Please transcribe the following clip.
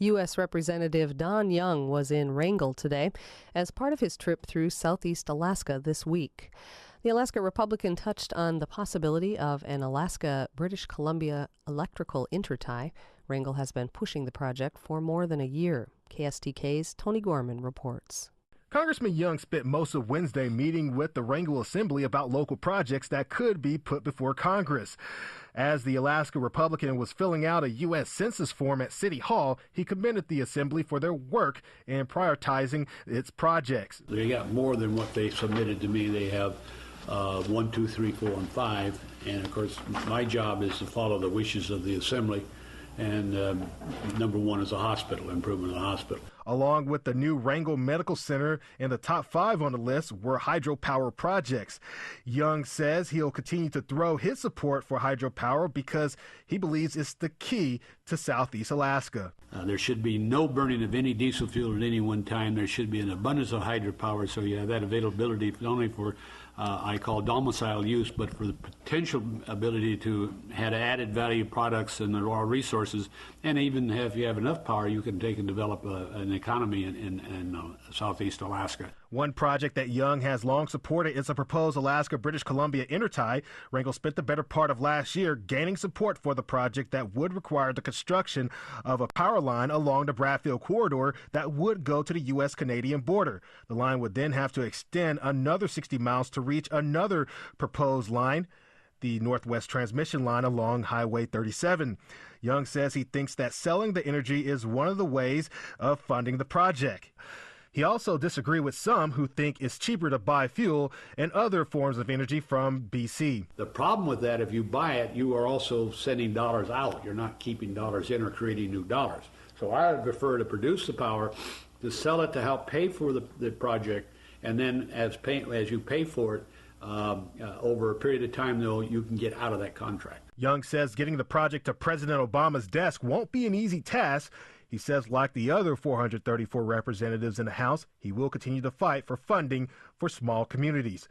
U.S. Representative Don Young was in Wrangell today as part of his trip through southeast Alaska this week. The Alaska Republican touched on the possibility of an Alaska-British Columbia electrical intertie. Wrangell has been pushing the project for more than a year. KSTK's Tony Gorman reports. Congressman Young spent most of Wednesday meeting with the Wrangell Assembly about local projects that could be put before Congress. As the Alaska Republican was filling out a U.S. Census form at City Hall, he commended the Assembly for their work in prioritizing its projects. They got more than what they submitted to me. They have 1, 2, 3, 4, and 5. And, of course, my job is to follow the wishes of the Assembly. And number one is a hospital, improvement of the hospital. Along with the new Wrangell Medical Center, and the top 5 on the list were hydropower projects. Young says he'll continue to throw his support for hydropower because he believes it's the key to southeast Alaska. There should be no burning of any diesel fuel at any one time. There should be an abundance of hydropower, so you have that availability not only for I call domicile use, but for the potential ability to have added value products and the raw resources, and even if you have enough power, you can take and develop an economy in southeast Alaska. One project that Young has long supported is a proposed Alaska-British Columbia intertie. Wrangell spent the better part of last year gaining support for the project that would require the construction of a power line along the Bradfield corridor that would go to the U.S.-Canadian border. The line would then have to extend another 60 miles to reach another proposed line, the Northwest Transmission Line along Highway 37. Young says he thinks that selling the energy is one of the ways of funding the project. He also disagreed with some who think it's cheaper to buy fuel and other forms of energy from BC. The problem with that, if you buy it, you are also sending dollars out. You're not keeping dollars in or creating new dollars. So I would prefer to produce the power, to sell it to help pay for the project, and then as you pay for it, over a period of time, though, you can get out of that contract. Young says getting the project to President Obama's desk won't be an easy task. He says, like the other 434 representatives in the House, he will continue to fight for funding for small communities.